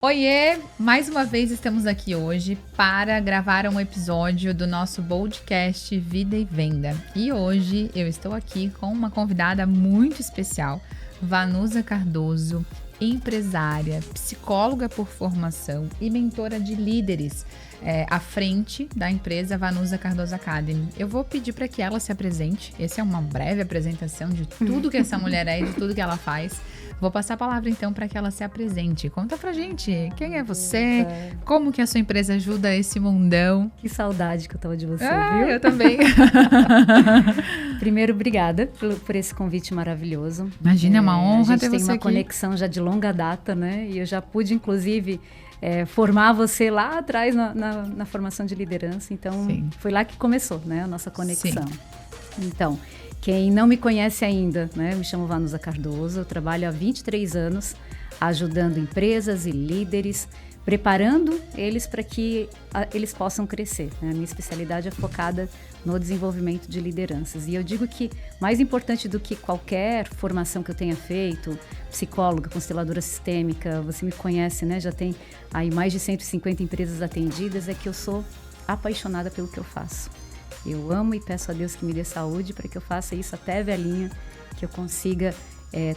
Oiê! Mais uma vez estamos aqui hoje para gravar um episódio do nosso podcast Vida e Venda. E hoje eu estou aqui com uma convidada muito especial, Vanusa Cardoso, empresária, psicóloga por formação e mentora de líderes à frente da empresa Vanusa Cardoso Academy. Eu vou pedir para que ela se apresente. Essa é uma breve apresentação de tudo que essa mulher é e de tudo que ela faz. Vou passar a palavra então para que ela se apresente. Conta pra gente, quem é você? Como que a sua empresa ajuda esse mundão? Que saudade que eu tava de você, viu? Eu também. Primeiro, obrigada por esse convite maravilhoso. Imagina, é uma honra ter você aqui. A gente tem uma conexão já de longa data, né? E eu já pude, inclusive, formar você lá atrás na formação de liderança. Então, sim, foi lá que começou, né? A nossa conexão. Sim. Então, quem não me conhece ainda, né? Me chamo Vanusa Cardoso, eu trabalho há 23 anos ajudando empresas e líderes, preparando eles para que eles possam crescer, né? A minha especialidade é focada no desenvolvimento de lideranças. E eu digo que mais importante do que qualquer formação que eu tenha feito, psicóloga, consteladora sistêmica, você me conhece, né? Já tem aí mais de 150 empresas atendidas, é que eu sou apaixonada pelo que eu faço. Eu amo e peço a Deus que me dê saúde para que eu faça isso até velhinha, que eu consiga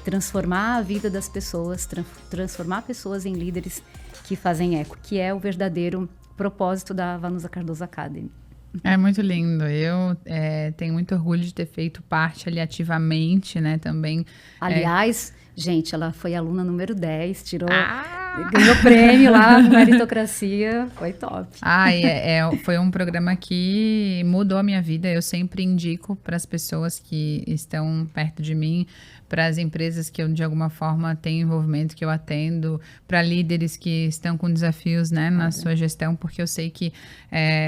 transformar a vida das pessoas, transformar pessoas em líderes que fazem eco, que é o verdadeiro propósito da Vanusa Cardoso Academy. É muito lindo. Eu tenho muito orgulho de ter feito parte ali ativamente, né, também. Aliás, gente, ela foi aluna número 10, ganhou prêmio lá no Meritocracia, foi top. Foi um programa que mudou a minha vida. Eu sempre indico para as pessoas que estão perto de mim, para as empresas que eu, de alguma forma, tenho envolvimento, que eu atendo, para líderes que estão com desafios, né, na sua gestão, porque eu sei que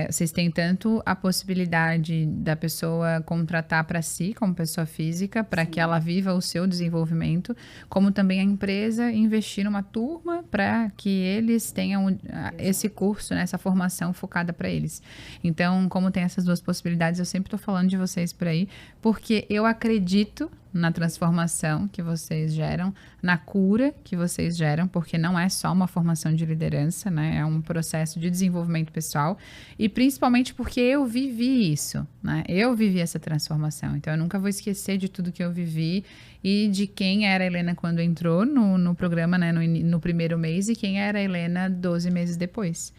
vocês têm tanto a possibilidade da pessoa contratar para si, como pessoa física, para que ela viva o seu desenvolvimento, como também a empresa investir numa turma para que eles tenham esse curso, né, essa formação focada para eles. Então, como tem essas duas possibilidades, eu sempre estou falando de vocês por aí, porque eu acredito na transformação que vocês geram, na cura que vocês geram, porque não é só uma formação de liderança, né? É um processo de desenvolvimento pessoal e principalmente porque eu vivi isso, né? Eu vivi essa transformação, então eu nunca vou esquecer de tudo que eu vivi e de quem era a Helena quando entrou no programa, né? No primeiro mês e quem era a Helena 12 meses depois.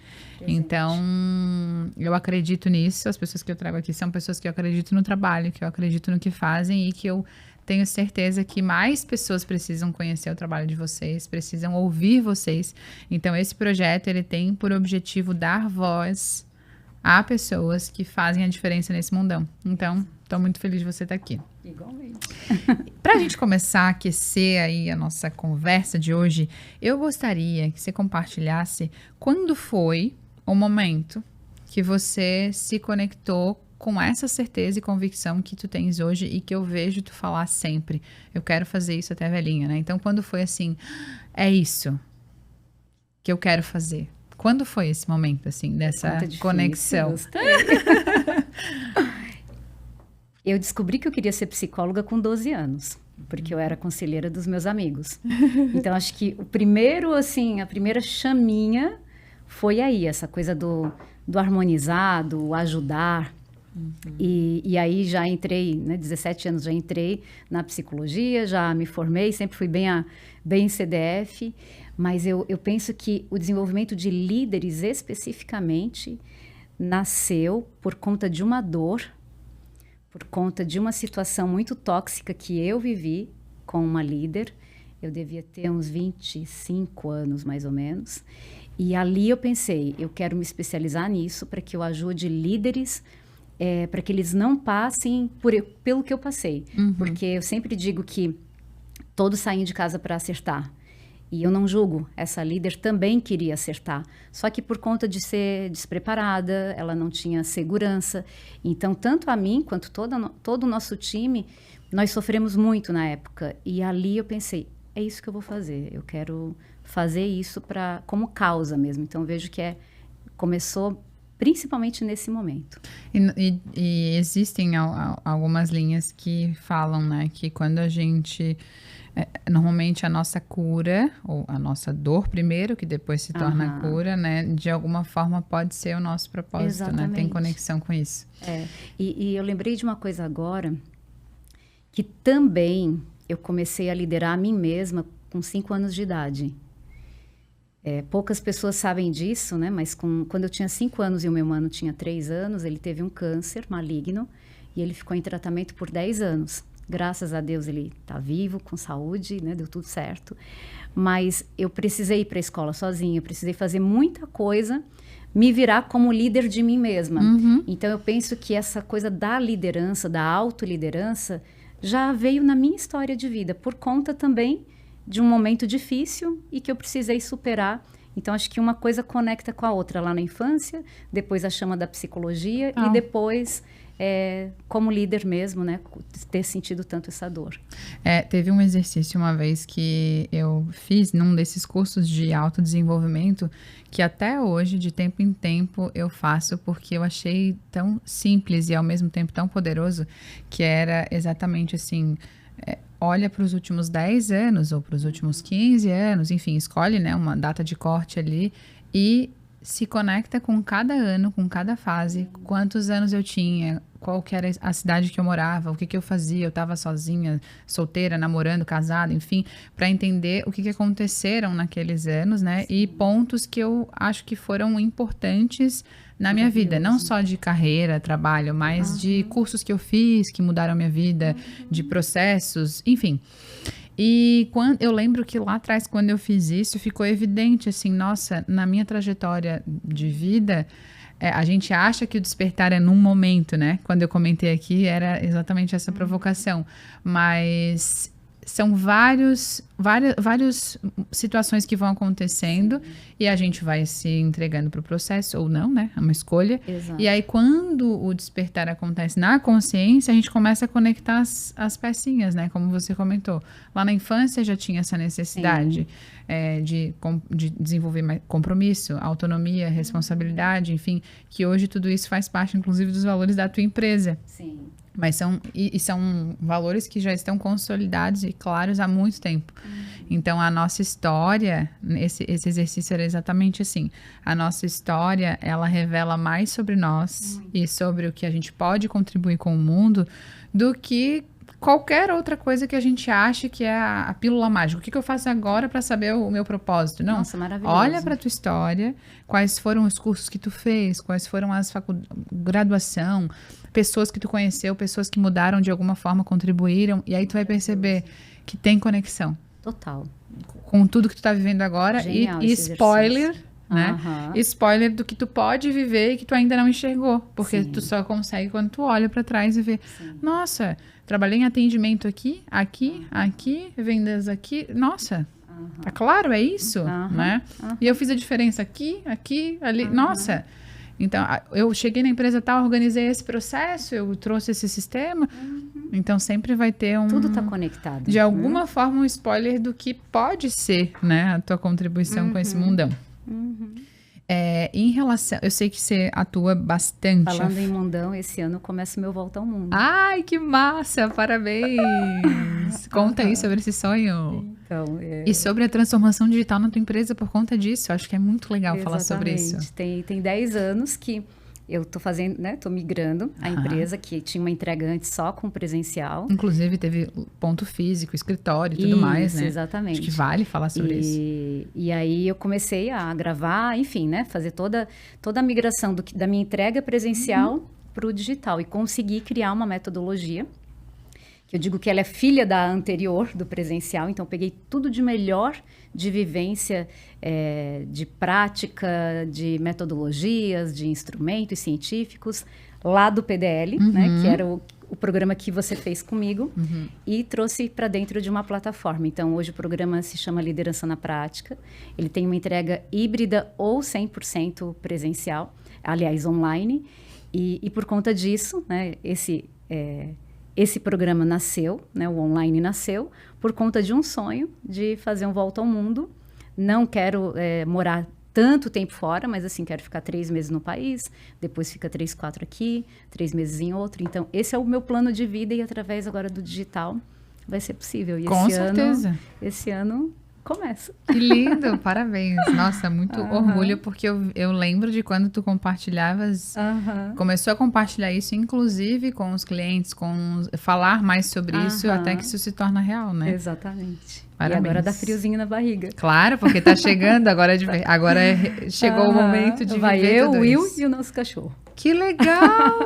Então, eu acredito nisso, as pessoas que eu trago aqui são pessoas que eu acredito no trabalho, que eu acredito no que fazem e que eu tenho certeza que mais pessoas precisam conhecer o trabalho de vocês, precisam ouvir vocês. Então, esse projeto, ele tem por objetivo dar voz a pessoas que fazem a diferença nesse mundão. Então, estou muito feliz de você estar aqui. Igualmente. Para a gente começar a aquecer aí a nossa conversa de hoje, eu gostaria que você compartilhasse quando foi o momento que você se conectou com essa certeza e convicção que tu tens hoje e que eu vejo tu falar sempre. Eu quero fazer isso até velhinha, né? Então, quando foi assim, é isso que eu quero fazer? Quando foi esse momento, assim, dessa conexão? Eu descobri que eu queria ser psicóloga com 12 anos, porque eu era conselheira dos meus amigos. Então, acho que o primeiro, assim, a primeira chaminha foi aí, essa coisa do harmonizar, do ajudar. E aí já entrei, né, 17 anos já entrei na psicologia, já me formei, sempre fui bem CDF, mas eu penso que o desenvolvimento de líderes especificamente nasceu por conta de uma dor, por conta de uma situação muito tóxica que eu vivi com uma líder. Eu devia ter uns 25 anos mais ou menos, e ali eu pensei, eu quero me especializar nisso para que eu ajude líderes para que eles não passem pelo que eu passei. Porque eu sempre digo que todos saem de casa para acertar. E eu não julgo, essa líder também queria acertar. Só que por conta de ser despreparada, ela não tinha segurança. Então, tanto a mim quanto todo o nosso time, nós sofremos muito na época. E ali eu pensei, é isso que eu vou fazer. Eu quero fazer isso como causa mesmo. Então, eu vejo que começou principalmente nesse momento. E existem algumas linhas que falam, né, que quando a gente Normalmente a nossa cura, ou a nossa dor primeiro, que depois se torna cura, né? De alguma forma pode ser o nosso propósito, Exatamente. né? Tem conexão com isso. E eu lembrei de uma coisa agora, que também eu comecei a liderar a mim mesma com 5 anos de idade. Poucas pessoas sabem disso, né? Mas quando eu tinha 5 anos e o meu mano tinha 3 anos, ele teve um câncer maligno e ele ficou em tratamento por 10 anos. Graças a Deus ele está vivo, com saúde, né? Deu tudo certo. Mas eu precisei ir para a escola sozinha, eu precisei fazer muita coisa, me virar como líder de mim mesma. Então eu penso que essa coisa da liderança, da autoliderança, já veio na minha história de vida, por conta também de um momento difícil e que eu precisei superar. Então acho que uma coisa conecta com a outra lá na infância, depois a chama da psicologia e depois... como líder mesmo, né? Ter sentido tanto essa dor. Teve um exercício uma vez que eu fiz num desses cursos de autodesenvolvimento que até hoje, de tempo em tempo, eu faço porque eu achei tão simples e ao mesmo tempo tão poderoso, que era exatamente assim... olha para os últimos 10 anos ou para os últimos 15 anos, enfim, escolhe, né, uma data de corte ali e se conecta com cada ano, com cada fase, quantos anos eu tinha, qual que era a cidade que eu morava, o que que eu fazia, eu estava sozinha, solteira, namorando, casada, enfim, para entender o que que aconteceram naqueles anos, né, e pontos que eu acho que foram importantes na minha vida, não só de carreira, trabalho, mas de cursos que eu fiz, que mudaram a minha vida, de processos, enfim. E eu lembro que lá atrás, quando eu fiz isso, ficou evidente, assim, nossa, na minha trajetória de vida, a gente acha que o despertar é num momento, né? Quando eu comentei aqui, era exatamente essa provocação. Mas são várias situações que vão acontecendo e a gente vai se entregando para o processo ou não, né? É uma escolha. Exato. E aí, quando o despertar acontece na consciência, a gente começa a conectar as pecinhas, né? Como você comentou. Lá na infância já tinha essa necessidade de desenvolver mais compromisso, autonomia, responsabilidade, enfim, que hoje tudo isso faz parte, inclusive, dos valores da tua empresa. Sim. Mas são valores que já estão consolidados e claros há muito tempo. Então, a nossa história, esse exercício era exatamente assim. A nossa história, ela revela mais sobre nós e sobre o que a gente pode contribuir com o mundo do que qualquer outra coisa que a gente ache que é a pílula mágica. O que eu faço agora para saber o meu propósito? Não. Nossa, maravilhoso. Olha para a tua história, quais foram os cursos que tu fez, quais foram as graduação, pessoas que tu conheceu, pessoas que mudaram de alguma forma, contribuíram, e aí tu vai perceber que tem conexão. Total. Com tudo que tu tá vivendo agora. Genial E esse spoiler, né? Aham. Spoiler do que tu pode viver e que tu ainda não enxergou. Porque Sim. tu só consegue quando tu olha para trás e vê. Sim. Nossa, trabalhei em atendimento aqui, vendas aqui. Nossa, tá claro, é isso, né? E eu fiz a diferença aqui, ali. Nossa, então eu cheguei na empresa tal, organizei esse processo, eu trouxe esse sistema. Então sempre vai ter Tudo tá conectado. de alguma forma, um spoiler do que pode ser, né, a tua contribuição com esse mundão. Em relação, eu sei que você atua bastante. Falando em mundão, esse ano começa o meu Volta ao Mundo. Ai, que massa! Parabéns! Conta aí sobre esse sonho. Então, E sobre a transformação digital na tua empresa por conta disso. Eu acho que é muito legal falar sobre isso. Tem 10 anos que eu tô fazendo, né? Tô migrando a empresa, que tinha uma entrega antes só com presencial. Inclusive, teve ponto físico, escritório e tudo mais, né? Exatamente. Acho que vale falar sobre isso. E aí eu comecei a gravar, enfim, né? Fazer toda a migração da minha entrega presencial para o digital. E consegui criar uma metodologia, que eu digo que ela é filha da anterior, do presencial. Então, eu peguei tudo de melhor de vivência, de prática, de metodologias, de instrumentos científicos, lá do PDL, né, que era o programa que você fez comigo, e trouxe para dentro de uma plataforma. Então, hoje o programa se chama Liderança na Prática. Ele tem uma entrega híbrida ou 100% presencial, aliás, online. E por conta disso, né, esse programa nasceu, né, o online nasceu, por conta de um sonho de fazer um Volta ao Mundo. Não quero morar tanto tempo fora, mas assim, quero ficar 3 meses no país, depois fica 3, 4 aqui, 3 meses em outro. Então, esse é o meu plano de vida e através agora do digital, vai ser possível. E Com certeza. Esse ano começa. Que lindo, parabéns. Nossa, muito orgulho, porque eu lembro de quando tu compartilhavas, começou a compartilhar isso, inclusive com os clientes, falar mais sobre isso, até que isso se torna real, né? Exatamente. Parabéns. E agora dá friozinho na barriga. Claro, porque tá chegando, agora chegou o momento de vai viver eu, tudo o Will isso. e o nosso cachorro. Que legal!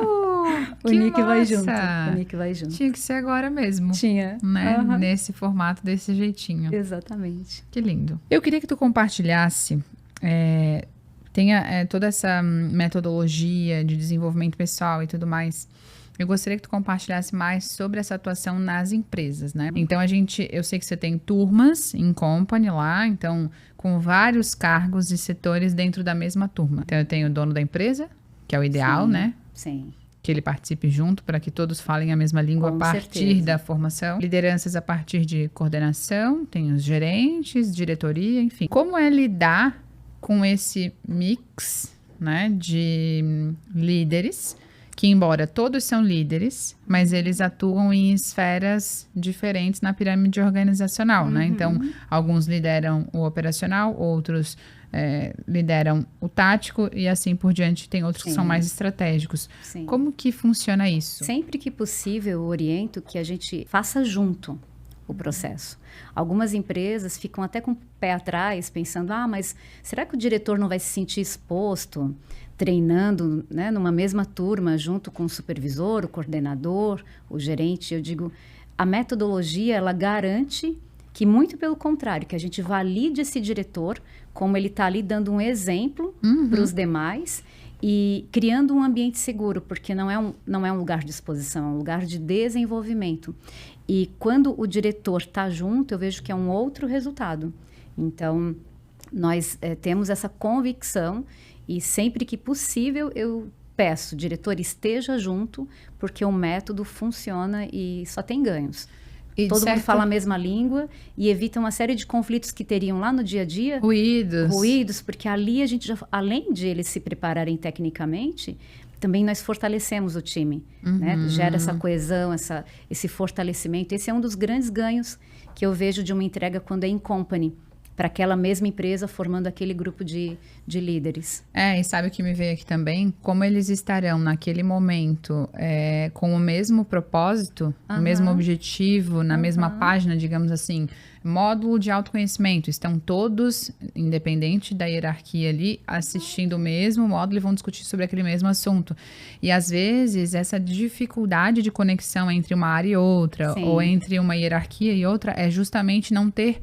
O Nick vai junto. O Nick vai junto. Tinha que ser agora mesmo. Tinha. Né? Nesse formato, desse jeitinho. Exatamente. Que lindo. Eu queria que tu compartilhasse, toda essa metodologia de desenvolvimento pessoal e tudo mais. Eu gostaria que tu compartilhasse mais sobre essa atuação nas empresas, né? Então, eu sei que você tem turmas em company lá, então, com vários cargos e setores dentro da mesma turma. Então, eu tenho o dono da empresa, que é o ideal, né? Sim. Que ele participe junto para que todos falem a mesma língua a partir da formação. Lideranças a partir de coordenação, tem os gerentes, diretoria, enfim. Como é lidar com esse mix, né, de líderes, que embora todos são líderes, mas eles atuam em esferas diferentes na pirâmide organizacional, né? Então, alguns lideram o operacional, outros lideram o tático e assim por diante. Tem outros que são mais estratégicos. Sim. Como que funciona isso? Sempre que possível, eu oriento que a gente faça junto o processo. Algumas empresas ficam até com o pé atrás, pensando, mas será que o diretor não vai se sentir exposto, treinando, né, numa mesma turma, junto com o supervisor, o coordenador, o gerente? Eu digo, a metodologia, ela garante que, muito pelo contrário, que a gente valide esse diretor, como ele está ali dando um exemplo para os demais e criando um ambiente seguro, porque não é um lugar de exposição, é um lugar de desenvolvimento. E quando o diretor está junto, eu vejo que é um outro resultado. Então, nós temos essa convicção e sempre que possível eu peço, diretor, esteja junto, porque o método funciona e só tem ganhos. E todo mundo fala a mesma língua e evita uma série de conflitos que teriam lá no dia a dia. Ruídos, porque ali a gente já, além de eles se prepararem tecnicamente, também nós fortalecemos o time, né? Gera essa coesão, esse fortalecimento. Esse é um dos grandes ganhos que eu vejo de uma entrega quando é in company, para aquela mesma empresa formando aquele grupo de líderes. E sabe o que me veio aqui também? Como eles estarão naquele momento com o mesmo propósito, o mesmo objetivo, na mesma página, digamos assim, módulo de autoconhecimento. Estão todos, independente da hierarquia ali, assistindo o mesmo módulo e vão discutir sobre aquele mesmo assunto. E às vezes essa dificuldade de conexão entre uma área e outra, ou entre uma hierarquia e outra, é justamente não ter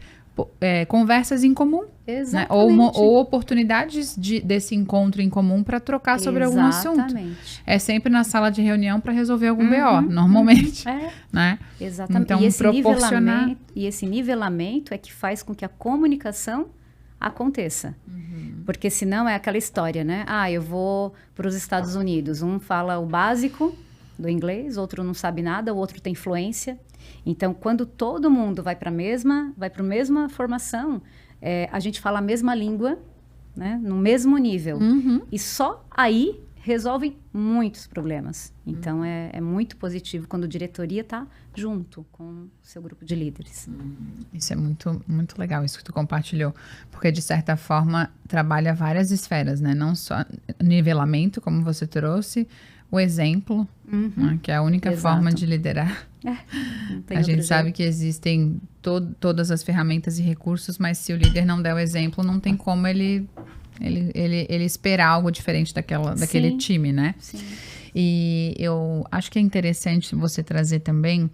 conversas em comum, né? ou oportunidades desse encontro em comum para trocar sobre algum assunto. É sempre na sala de reunião para resolver algum BO, normalmente. Né? Exatamente. Então, e esse nivelamento é que faz com que a comunicação aconteça. Porque senão é aquela história, né? Eu vou para os Estados Unidos, um fala o básico do inglês, outro não sabe nada, o outro tem fluência. Então, quando todo mundo vai para a mesma formação, a gente fala a mesma língua, né, no mesmo nível. E só aí resolvem muitos problemas. Então, é muito positivo quando a diretoria está junto com o seu grupo de líderes. Isso é muito, muito legal, isso que tu compartilhou. Porque, de certa forma, trabalha várias esferas, né? Não só nivelamento, como você trouxe, o exemplo, né, que é a única forma de liderar. A gente sabe que existem todas as ferramentas e recursos, mas se o líder não der o exemplo, não tem como ele esperar algo diferente daquele time, né? Sim. E eu acho que é interessante você trazer também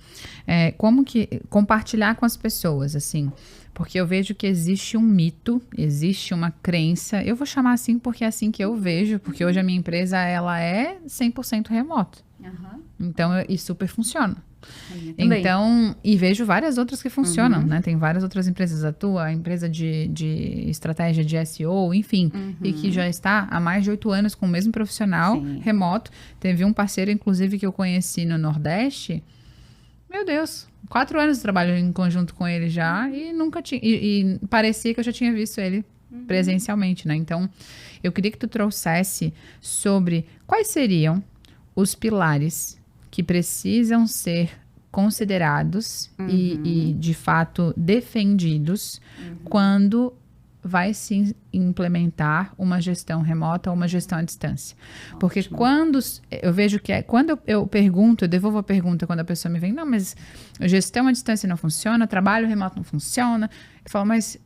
como que compartilhar com as pessoas, assim, porque eu vejo que existe um mito, existe uma crença, eu vou chamar assim porque é assim que eu vejo, porque hoje a minha empresa, ela é 100% remoto. Então, e super funciona. Então, e vejo várias outras que funcionam, né? Tem várias outras empresas, a empresa de estratégia de SEO, enfim, e que já está há mais de 8 anos com o mesmo profissional remoto. Teve um parceiro, inclusive, que eu conheci no Nordeste. Meu Deus, 4 anos de trabalho em conjunto com ele já e nunca tinha. E parecia que eu já tinha visto ele presencialmente, né? Então, eu queria que tu trouxesse sobre quais seriam os pilares que precisam ser considerados e de fato defendidos quando vai se implementar uma gestão remota ou uma gestão à distância. Porque quando eu vejo que quando eu pergunto, eu devolvo a pergunta quando a pessoa me vem, não, mas gestão à distância não funciona, trabalho remoto não funciona. Eu falo, mas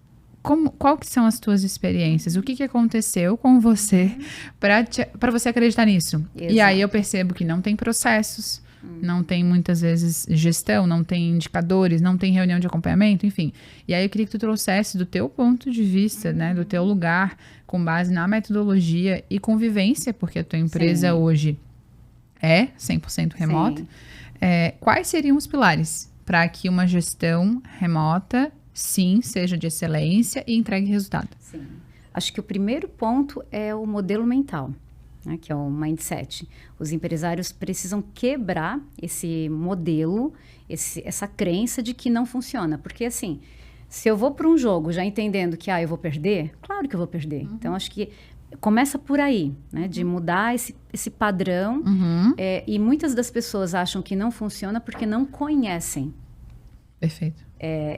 qual que são as tuas experiências? O que aconteceu com você para você acreditar nisso? Exato. E aí eu percebo que não tem processos, não tem muitas vezes gestão, não tem indicadores, não tem reunião de acompanhamento, enfim. E aí eu queria que tu trouxesse do teu ponto de vista, né, do teu lugar, com base na metodologia e convivência, porque a tua empresa hoje é 100% remota. Quais seriam os pilares para que uma gestão remota, sim, seja de excelência e entregue resultado? Sim. Acho que o primeiro ponto é o modelo mental, né, que é o mindset. Os empresários precisam quebrar esse modelo, essa crença de que não funciona. Porque, assim, se eu vou para um jogo já entendendo que eu vou perder, claro que eu vou perder. Então, acho que começa por aí, né, de mudar esse padrão. E muitas das pessoas acham que não funciona porque não conhecem. Perfeito.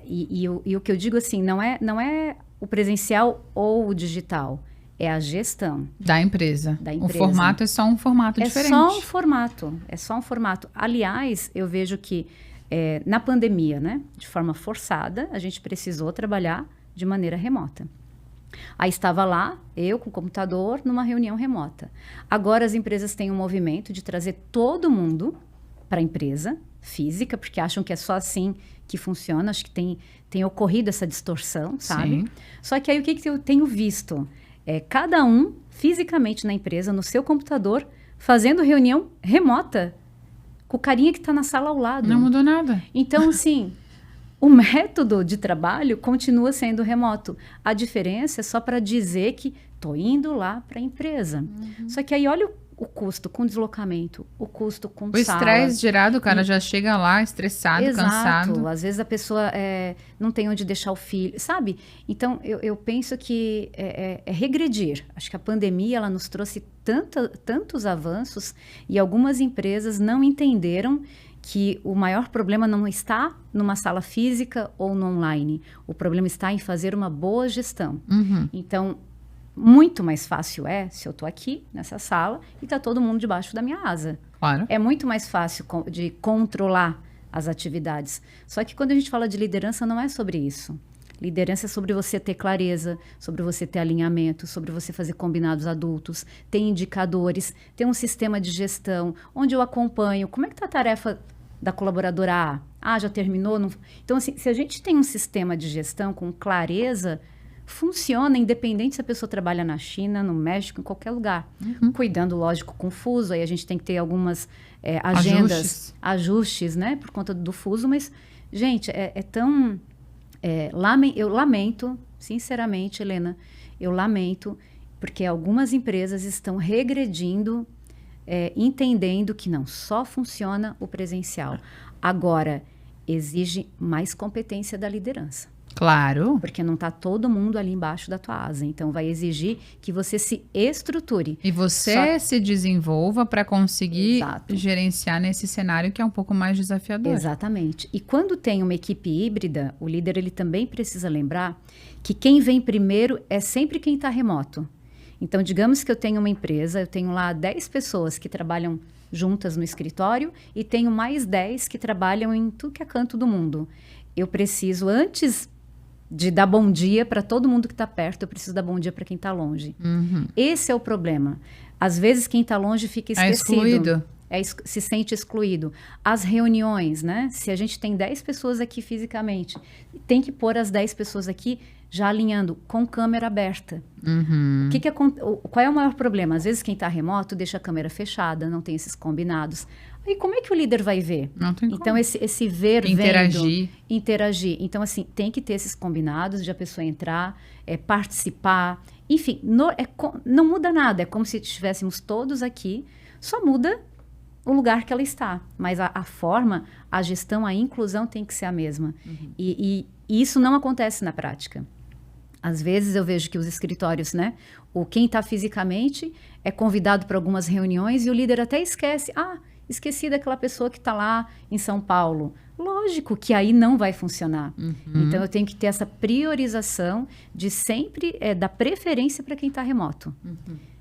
E o que eu digo, assim, não é o presencial ou o digital. É a gestão. Da empresa. O formato é só um formato diferente. É só um formato. Aliás, eu vejo que na pandemia, né, de forma forçada, a gente precisou trabalhar de maneira remota. Aí estava lá, eu com o computador, numa reunião remota. Agora as empresas têm um movimento de trazer todo mundo para a empresa física, porque acham que é só assim que funciona. Acho que tem ocorrido essa distorção, sabe? Sim. Só que aí o que eu tenho visto? Cada um fisicamente na empresa, no seu computador, fazendo reunião remota, com o carinha que está na sala ao lado. Não mudou nada. Então, assim, o método de trabalho continua sendo remoto. A diferença é só para dizer que estou indo lá para a empresa. Só que aí olha o custo com deslocamento, o custo com o estresse gerado, o cara já chega lá estressado, cansado. Às vezes a pessoa não tem onde deixar o filho, sabe? Então, eu penso que é regredir. Acho que a pandemia ela nos trouxe tantos avanços e algumas empresas não entenderam que o maior problema não está numa sala física ou no online. O problema está em fazer uma boa gestão. Então, muito mais fácil se eu estou aqui nessa sala e está todo mundo debaixo da minha asa. Claro. É muito mais fácil de controlar as atividades. Só que quando a gente fala de liderança, não é sobre isso. Liderança é sobre você ter clareza, sobre você ter alinhamento, sobre você fazer combinados adultos, ter indicadores, ter um sistema de gestão, onde eu acompanho como é que está a tarefa da colaboradora A. Já terminou? Não... Então, assim, se a gente tem um sistema de gestão com clareza, funciona independente se a pessoa trabalha na China, no México, em qualquer lugar. Cuidando, lógico, com fuso, aí a gente tem que ter algumas agendas, ajustes, né, por conta do fuso, mas, gente, eu lamento, sinceramente, Helena, eu lamento, porque algumas empresas estão regredindo, entendendo que não só funciona o presencial. Agora, exige mais competência da liderança. Claro. Porque não está todo mundo ali embaixo da tua asa. Então, vai exigir que você se estruture. E você se desenvolva para conseguir gerenciar nesse cenário que é um pouco mais desafiador. Exatamente. E quando tem uma equipe híbrida, o líder ele também precisa lembrar que quem vem primeiro é sempre quem está remoto. Então, digamos que eu tenho uma empresa, eu tenho lá 10 pessoas que trabalham juntas no escritório e tenho mais 10 que trabalham em tudo que é canto do mundo. Eu preciso, antes de dar bom dia para todo mundo que está perto, eu preciso dar bom dia para quem está longe. Esse é o problema. Às vezes, quem está longe fica esquecido. Se sente excluído. As reuniões, né? Se a gente tem 10 pessoas aqui fisicamente, tem que pôr as 10 pessoas aqui já alinhando com câmera aberta. Qual é o maior problema? Às vezes, quem está remoto deixa a câmera fechada, não tem esses combinados. Aí, como é que o líder vai ver? Não tem então, como. esse ver, interagir. Então, assim, tem que ter esses combinados de a pessoa entrar, participar. Enfim, não muda nada. É como se estivéssemos todos aqui, só muda o lugar que ela está. Mas a forma, a gestão, a inclusão tem que ser a mesma. E isso não acontece na prática. Às vezes eu vejo que os escritórios, né? Quem está fisicamente é convidado para algumas reuniões e o líder até esquece. esqueci daquela pessoa que está lá em São Paulo. Lógico que aí não vai funcionar. Então, eu tenho que ter essa priorização de sempre dar preferência para quem está remoto.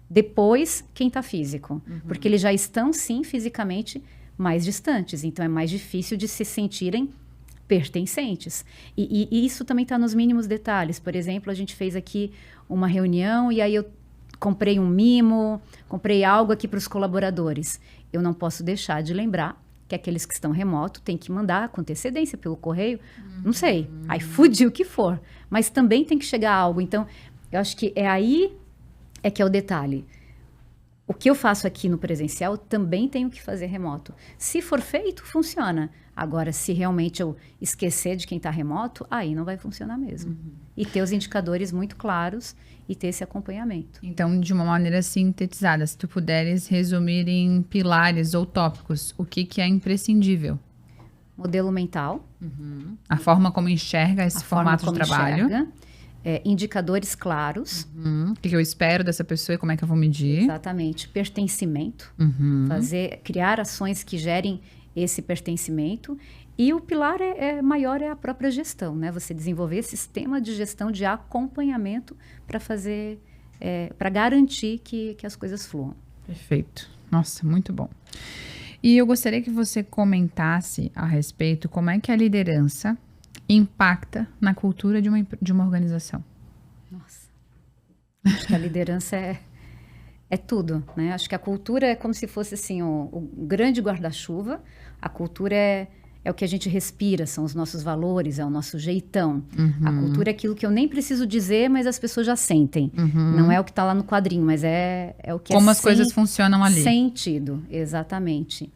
Depois, quem está físico. Porque eles já estão, sim, fisicamente mais distantes. Então, é mais difícil de se sentirem pertencentes. E isso também está nos mínimos detalhes. Por exemplo, a gente fez aqui uma reunião e aí eu comprei um mimo, comprei algo aqui para os colaboradores. Eu não posso deixar de lembrar que aqueles que estão remoto têm que mandar com antecedência pelo correio, não sei, iFood, o que for. Mas também tem que chegar algo. Então, eu acho que aí que é o detalhe. O que eu faço aqui no presencial, também tenho que fazer remoto. Se for feito, funciona. Agora, se realmente eu esquecer de quem está remoto, aí não vai funcionar mesmo. E ter os indicadores muito claros e ter esse acompanhamento. Então, de uma maneira sintetizada, se tu puderes resumir em pilares ou tópicos, o que é imprescindível? Modelo mental. A forma como enxerga esse formato de trabalho. Indicadores claros. O que eu espero dessa pessoa e como é que eu vou medir. Exatamente. Pertencimento. Criar ações que gerem esse pertencimento. E o pilar maior é a própria gestão, né? Você desenvolver sistema de gestão de acompanhamento para fazer, para garantir que as coisas fluam. Perfeito. Nossa, muito bom. E eu gostaria que você comentasse a respeito como é que a liderança impacta na cultura de uma organização. Nossa, acho que a liderança é tudo, né? Acho que a cultura é como se fosse assim o grande guarda-chuva. A cultura é o que a gente respira, são os nossos valores, é o nosso jeitão. A cultura é aquilo que eu nem preciso dizer, mas as pessoas já sentem. Não é o que está lá no quadrinho, mas é o que como as coisas funcionam ali. Sentido, exatamente.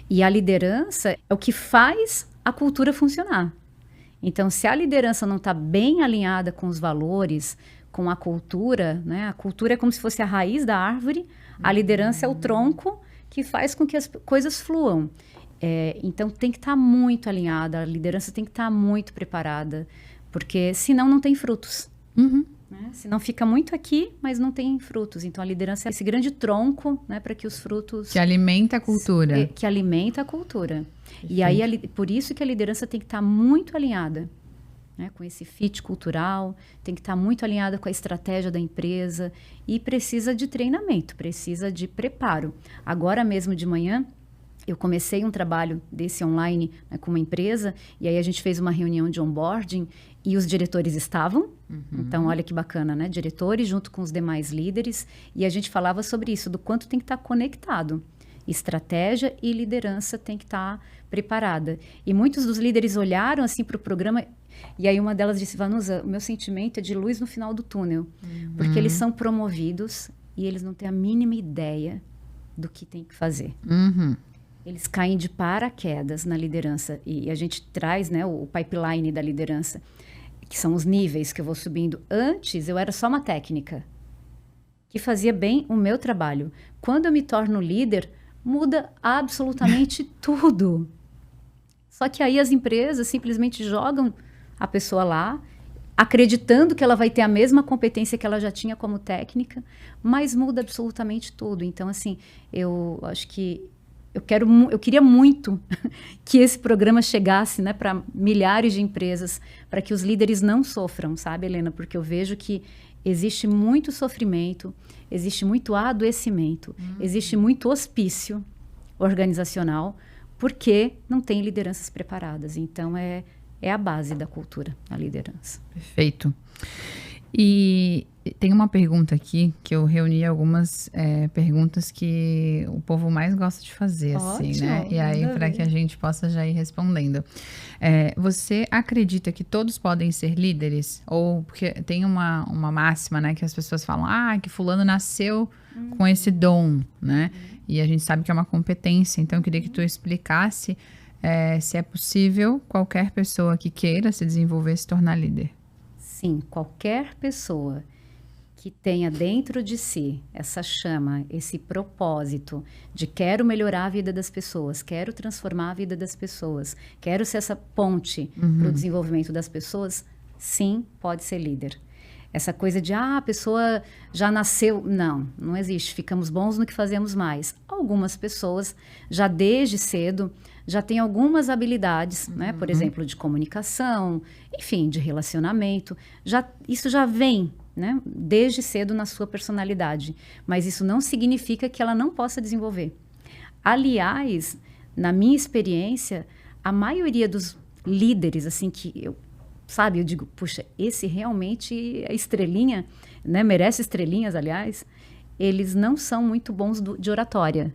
E a liderança é o que faz a cultura funcionar. Então, se a liderança não está bem alinhada com os valores, com a cultura, né? A cultura é como se fosse a raiz da árvore, a liderança é o tronco que faz com que as coisas fluam. Então, tem que estar muito alinhada, a liderança tem que estar muito preparada, porque senão não tem frutos. Né? Senão fica muito aqui, mas não tem frutos. Então, a liderança é esse grande tronco, né, para que os frutos... Que alimenta a cultura. Que alimenta a cultura. E aí, por isso que a liderança tem que estar muito alinhada, né, com esse fit cultural, tem que estar muito alinhada com a estratégia da empresa e precisa de treinamento, precisa de preparo. Agora mesmo de manhã, eu comecei um trabalho desse online, né, com uma empresa, e aí a gente fez uma reunião de onboarding e os diretores estavam. Então, olha que bacana, né? Diretores junto com os demais líderes, e a gente falava sobre isso, do quanto tem que estar conectado. Estratégia e liderança tem que estar preparada. E muitos dos líderes olharam assim para o programa, e aí uma delas disse: Vanusa, o meu sentimento é de luz no final do túnel, porque eles são promovidos e eles não têm a mínima ideia do que tem que fazer. Eles caem de paraquedas na liderança. E a gente traz, né, o pipeline da liderança, que são os níveis que eu vou subindo. Antes, eu era só uma técnica que fazia bem o meu trabalho. Quando eu me torno líder, muda absolutamente tudo. Só que aí as empresas simplesmente jogam a pessoa lá, acreditando que ela vai ter a mesma competência que ela já tinha como técnica, mas muda absolutamente tudo. Então, assim, eu acho que eu queria muito que esse programa chegasse, né, para milhares de empresas, para que os líderes não sofram, sabe, Helena? Porque eu vejo que existe muito sofrimento, existe muito adoecimento, existe muito hospício organizacional, porque não tem lideranças preparadas. Então, é a base da cultura, a liderança. Perfeito. E tem uma pergunta aqui, que eu reuni algumas perguntas que o povo mais gosta de fazer, assim, né? E aí, para que a gente possa já ir respondendo. Você acredita que todos podem ser líderes? Ou, porque tem uma máxima, né? Que as pessoas falam, que fulano nasceu com esse dom, né? E a gente sabe que é uma competência. Então, eu queria que tu explicasse se é possível qualquer pessoa que queira se desenvolver se tornar líder. Sim, qualquer pessoa que tenha dentro de si essa chama, esse propósito de quero melhorar a vida das pessoas, quero transformar a vida das pessoas, quero ser essa ponte para o desenvolvimento das pessoas, sim, pode ser líder. Essa coisa de, a pessoa já nasceu. Não existe. Ficamos bons no que fazemos mais. Algumas pessoas, já desde cedo, já têm algumas habilidades, né? Por exemplo, de comunicação, enfim, de relacionamento. Isso já vem, né? Desde cedo na sua personalidade. Mas isso não significa que ela não possa desenvolver. Aliás, na minha experiência, a maioria dos líderes, assim, que eu digo, puxa, esse realmente é estrelinha, né? Merece estrelinhas, aliás. Eles não são muito bons de oratória.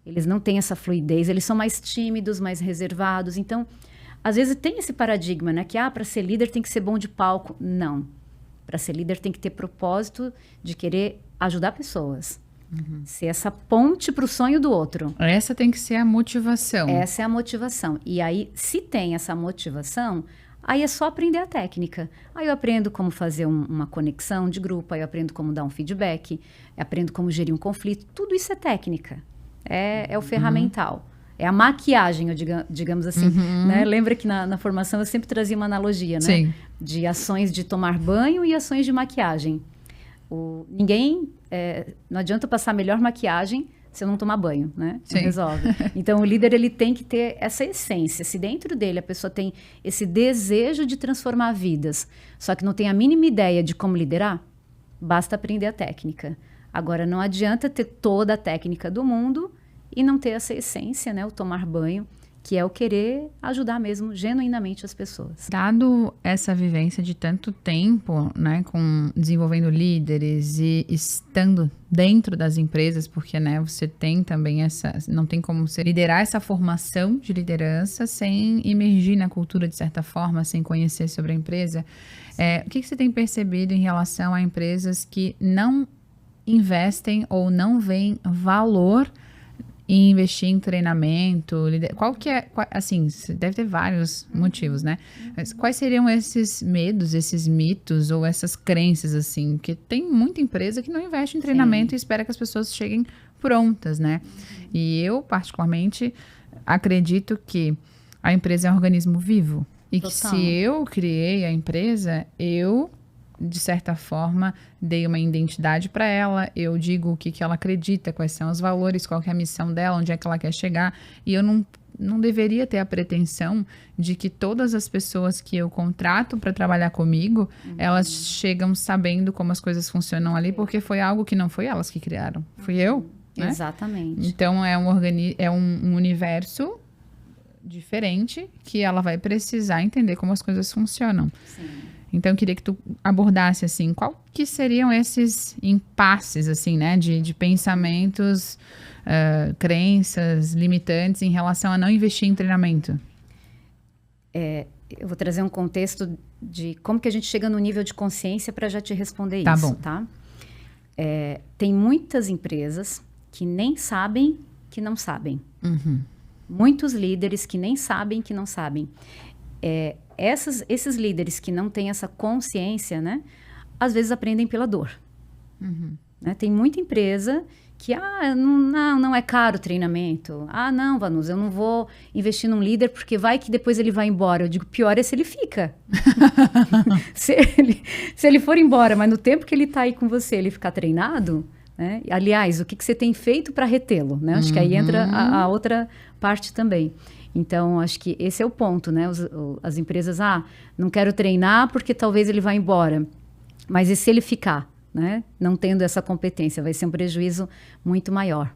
Eles não têm essa fluidez, eles são mais tímidos, mais reservados. Então, às vezes tem esse paradigma, né? Que, para ser líder tem que ser bom de palco. Não. Para ser líder tem que ter propósito de querer ajudar pessoas. Ser essa ponte para o sonho do outro. Essa tem que ser a motivação. Essa é a motivação. E aí, se tem essa motivação, aí é só aprender a técnica. Aí eu aprendo como fazer uma conexão de grupo, aí eu aprendo como dar um feedback, aprendo como gerir um conflito. Tudo isso é técnica. É o ferramental. É a maquiagem, digamos assim. Né? Lembra que na formação eu sempre trazia uma analogia, né? Sim. De ações de tomar banho e ações de maquiagem. Não adianta passar a melhor maquiagem se eu não tomar banho, né? Não resolve. Então, o líder, ele tem que ter essa essência. Se dentro dele a pessoa tem esse desejo de transformar vidas, só que não tem a mínima ideia de como liderar, basta aprender a técnica. Agora, não adianta ter toda a técnica do mundo e não ter essa essência, né? O tomar banho, que é o querer ajudar mesmo, genuinamente, as pessoas. Dado essa vivência de tanto tempo, né, desenvolvendo líderes e estando dentro das empresas, porque, né, você tem também não tem como você liderar essa formação de liderança sem imergir na cultura de certa forma, sem conhecer sobre a empresa. O que você tem percebido em relação a empresas que não investem ou não veem valor em investir em treinamento? Assim, deve ter vários motivos, né? Mas quais seriam esses medos, esses mitos ou essas crenças, assim? Porque tem muita empresa que não investe em treinamento e espera que as pessoas cheguem prontas, né? E eu, particularmente, acredito que a empresa é um organismo vivo. E que se eu criei a empresa, de certa forma, dei uma identidade para ela, eu digo o que ela acredita, quais são os valores, qual que é a missão dela, onde é que ela quer chegar, e eu não deveria ter a pretensão de que todas as pessoas que eu contrato para trabalhar comigo, elas chegam sabendo como as coisas funcionam ali, porque foi algo que não foi elas que criaram, fui eu, né? Exatamente. Então, é um universo diferente que ela vai precisar entender como as coisas funcionam. Sim. Então, eu queria que tu abordasse, assim, qual que seriam esses impasses, assim, né, de pensamentos, crenças limitantes em relação a não investir em treinamento? Eu vou trazer um contexto de como que a gente chega no nível de consciência para já te responder Tá isso, bom. tá? Tem muitas empresas que nem sabem que não sabem. Muitos líderes que nem sabem que não sabem. Esses líderes que não têm essa consciência, né, às vezes aprendem pela dor. Né? Tem muita empresa que, não é caro o treinamento. Não, Vanusa, eu não vou investir num líder porque vai que depois ele vai embora. Eu digo, pior é se ele fica. se ele for embora, mas no tempo que ele está aí com você, ele ficar treinado, né? Aliás, o que você tem feito para retê-lo? Né? Acho que aí entra a outra parte também. Então, acho que esse é o ponto, né? As empresas, não quero treinar porque talvez ele vá embora. Mas e se ele ficar, né? Não tendo essa competência, vai ser um prejuízo muito maior.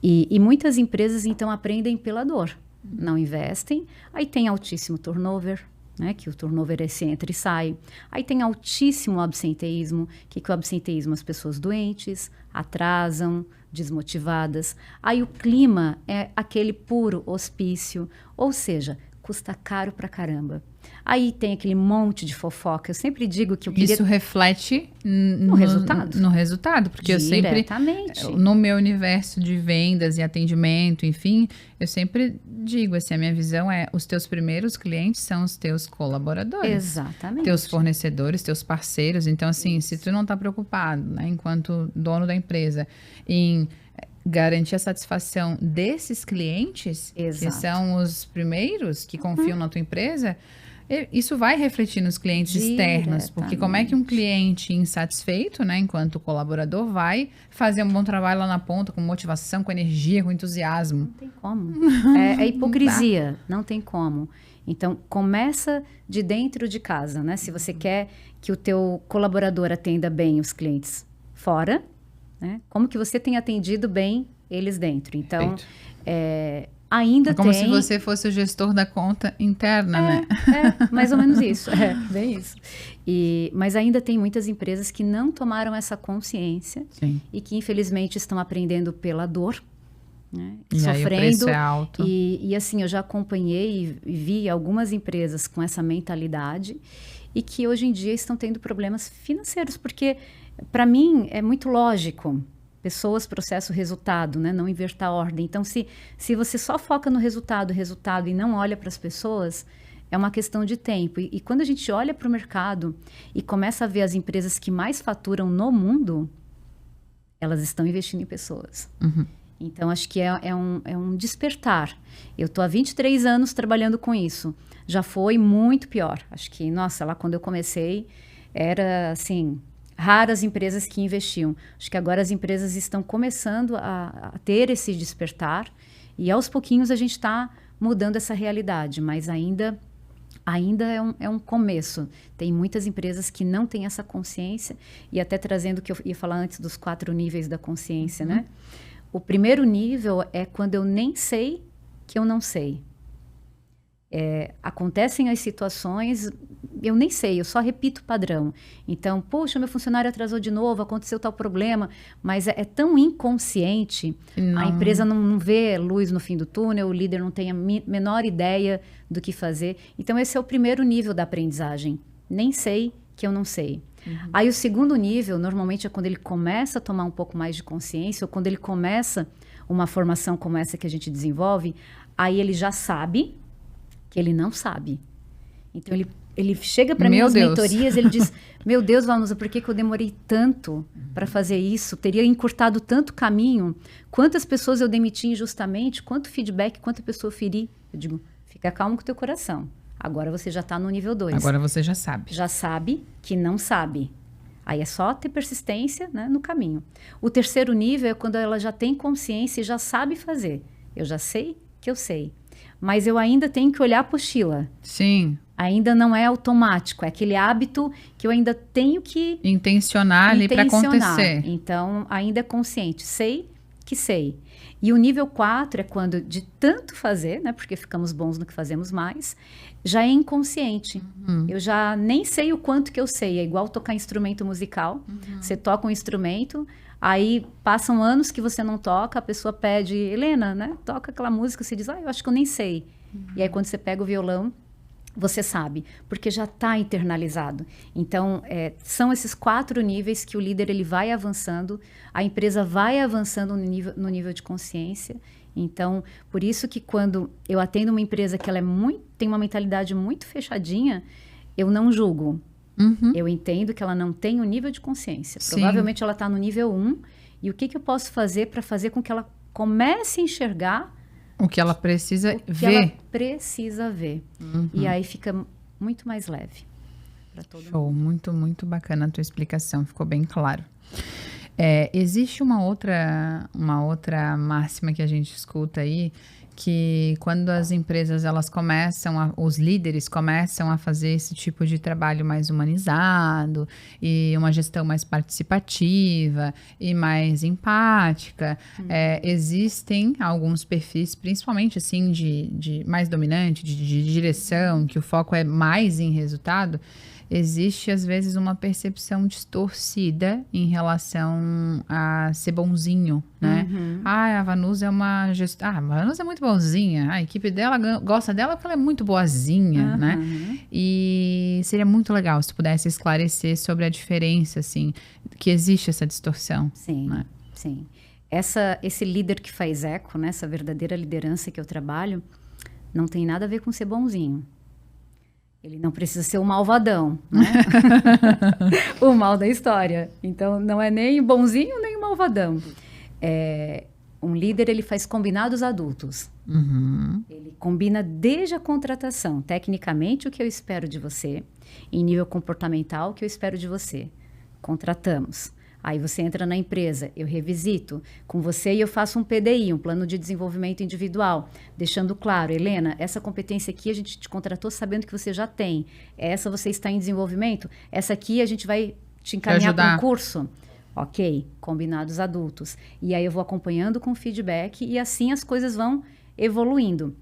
E muitas empresas, então, aprendem pela dor. Não investem, aí tem altíssimo turnover, né? Que o turnover é se entra e sai. Aí tem altíssimo absenteísmo. O que é o absenteísmo? As pessoas doentes, atrasam, desmotivadas. Aí o clima é aquele puro hospício, ou seja, custa caro pra caramba. Aí tem aquele monte de fofoca. Eu sempre digo que eu queria... Isso reflete no resultado. No resultado, porque eu sempre... No meu universo de vendas e atendimento, enfim, eu sempre digo, assim, a minha visão é, os teus primeiros clientes são os teus colaboradores. Exatamente. Teus fornecedores, teus parceiros. Então, assim, se tu não está preocupado, né, enquanto dono da empresa, em garantir a satisfação desses clientes, que são os primeiros que confiam na tua empresa... Isso vai refletir nos clientes externos, porque como é que um cliente insatisfeito, né, enquanto colaborador, vai fazer um bom trabalho lá na ponta, com motivação, com energia, com entusiasmo? Não tem como. É hipocrisia, não tem como. Então, começa de dentro de casa, né? Se você quer que o teu colaborador atenda bem os clientes fora, né? Como que você tem atendido bem eles dentro? Então, ainda é como tem... se você fosse o gestor da conta interna, né? Mais ou menos isso. Bem isso. Mas ainda tem muitas empresas que não tomaram essa consciência. Sim. E que, infelizmente, estão aprendendo pela dor, né? E Sofrendo. Aí o preço é alto. E assim, eu já acompanhei e vi algumas empresas com essa mentalidade e que hoje em dia estão tendo problemas financeiros, porque, para mim, é muito lógico. Pessoas, processo, resultado, né? Não inverter a ordem. Então, se você só foca no resultado e não olha para as pessoas, é uma questão de tempo. E quando a gente olha para o mercado e começa a ver as empresas que mais faturam no mundo, elas estão investindo em pessoas. Uhum. Então, acho que é um despertar. Eu estou há 23 anos trabalhando com isso. Já foi muito pior. Acho que, nossa, lá quando eu comecei, era assim... raras empresas que investiam. Acho que agora as empresas estão começando a ter esse despertar e aos pouquinhos a gente está mudando essa realidade, mas ainda é um começo. Tem muitas empresas que não têm essa consciência e até trazendo o que eu ia falar antes dos 4 níveis da consciência, né? O primeiro nível é quando eu nem sei que eu não sei. Acontecem as situações, eu nem sei, eu só repito o padrão. Então, poxa, meu funcionário atrasou de novo, aconteceu tal problema, mas é tão inconsciente, a empresa não vê luz no fim do túnel, o líder não tem a menor ideia do que fazer. Então, esse é o primeiro nível da aprendizagem. Nem sei que eu não sei. Aí, o segundo nível, normalmente, é quando ele começa a tomar um pouco mais de consciência, ou quando ele começa uma formação como essa que a gente desenvolve, aí ele já sabe que ele não sabe. Então, ele chega para mim nas mentorias, ele diz, meu Deus, Vanusa, por que eu demorei tanto para fazer isso? Teria encurtado tanto caminho? Quantas pessoas eu demiti injustamente? Quanto feedback, quanta pessoa eu feri? Eu digo, fica calmo com o teu coração. Agora você já está no nível 2. Agora você já sabe. Já sabe que não sabe. Aí é só ter persistência, né, no caminho. O terceiro nível é quando ela já tem consciência e já sabe fazer. Eu já sei que eu sei. Mas eu ainda tenho que olhar a apostila. Sim. Ainda não é automático. É aquele hábito que eu ainda tenho que... intencionar ali para acontecer. Então, ainda é consciente. Sei que sei. E o nível 4 é quando, de tanto fazer, né? Porque ficamos bons no que fazemos mais, já é inconsciente. Eu já nem sei o quanto que eu sei. É igual tocar instrumento musical. Você toca um instrumento... Aí passam anos que você não toca, a pessoa pede, Helena, né? Toca aquela música, você diz, eu acho que eu nem sei. E aí quando você pega o violão, você sabe, porque já está internalizado. Então, são esses 4 níveis que o líder ele vai avançando, a empresa vai avançando no nível de consciência. Então, por isso que quando eu atendo uma empresa que ela tem uma mentalidade muito fechadinha, eu não julgo. Eu entendo que ela não tem o nível de consciência. Sim. Provavelmente ela está no nível 1. E o que eu posso fazer para fazer com que ela comece a enxergar o que ela precisa ver. Que ela precisa ver. E aí fica muito mais leve para todo Show, mundo. muito, muito bacana a tua explicação. Ficou bem claro. Existe uma outra máxima que a gente escuta aí, que quando as empresas os líderes começam a fazer esse tipo de trabalho mais humanizado e uma gestão mais participativa e mais empática, existem alguns perfis, principalmente assim de mais dominante, de direção, que o foco é mais em resultado. Existe, às vezes, uma percepção distorcida em relação a ser bonzinho, né? A Vanusa é uma gestora... a Vanusa é muito bonzinha. A equipe dela gosta dela porque ela é muito boazinha, né? E seria muito legal se tu pudesse esclarecer sobre a diferença, assim, que existe essa distorção. Sim, né? Sim. Esse líder que faz eco, né? Essa verdadeira liderança que eu trabalho, não tem nada a ver com ser bonzinho. Ele não precisa ser o malvadão, né? O mal da história. Então, não é nem bonzinho, nem o malvadão. Um líder, ele faz combinados adultos. Ele combina desde a contratação, tecnicamente, o que eu espero de você, em nível comportamental, o que eu espero de você. Contratamos. Aí você entra na empresa, eu revisito com você e eu faço um PDI, um plano de desenvolvimento individual, deixando claro, Helena, essa competência aqui a gente te contratou sabendo que você já tem. Essa você está em desenvolvimento, essa aqui a gente vai te encaminhar para um curso. Ok, combinados adultos. E aí eu vou acompanhando com feedback e assim as coisas vão evoluindo.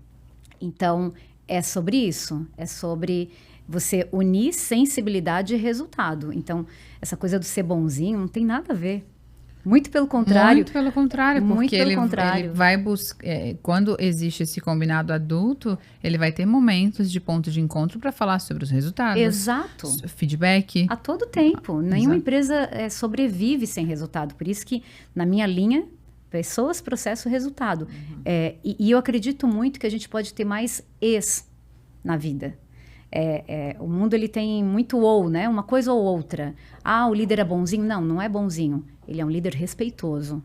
Então, é sobre isso, é sobre você unir sensibilidade e resultado. Então, essa coisa do ser bonzinho não tem nada a ver. Muito pelo contrário. Muito pelo contrário, porque ele vai buscar... quando existe esse combinado adulto, ele vai ter momentos de ponto de encontro para falar sobre os resultados. Exato. Feedback. A todo tempo. Nenhuma empresa sobrevive sem resultado. Por isso que, na minha linha, pessoas, processo, resultado. E eu acredito muito que a gente pode ter mais na vida. O mundo ele tem muito ou, né? Uma coisa ou outra. Ah, o líder é bonzinho? Não, não é bonzinho. Ele é um líder respeitoso.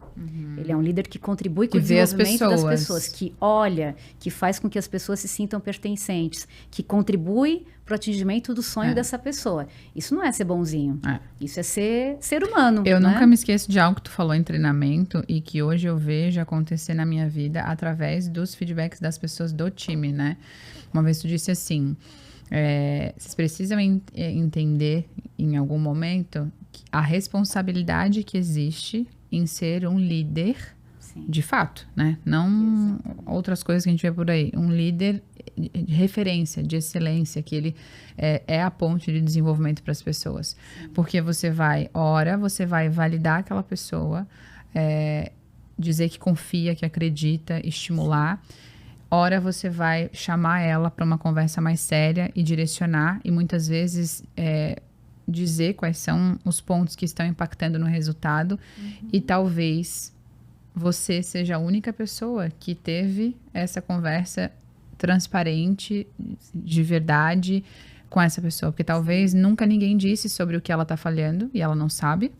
Ele é um líder que contribui com o desenvolvimento das pessoas. Que olha, que faz com que as pessoas se sintam pertencentes. Que contribui para o atingimento do sonho dessa pessoa. Isso não é ser bonzinho. Isso é ser humano. Eu nunca me esqueço de algo que tu falou em treinamento e que hoje eu vejo acontecer na minha vida através dos feedbacks das pessoas do time, né? Uma vez tu disse assim... vocês precisam entender em algum momento a responsabilidade que existe em ser um líder de fato, né? Não outras coisas que a gente vê por aí. Um líder de referência, de excelência, que ele é a ponte de desenvolvimento para as pessoas. Porque você vai validar aquela pessoa, dizer que confia, que acredita, estimular. Ora, você vai chamar ela para uma conversa mais séria e direcionar, e muitas vezes dizer quais são os pontos que estão impactando no resultado, e talvez você seja a única pessoa que teve essa conversa transparente, de verdade, com essa pessoa, porque talvez nunca ninguém disse sobre o que ela está falhando e ela não sabe,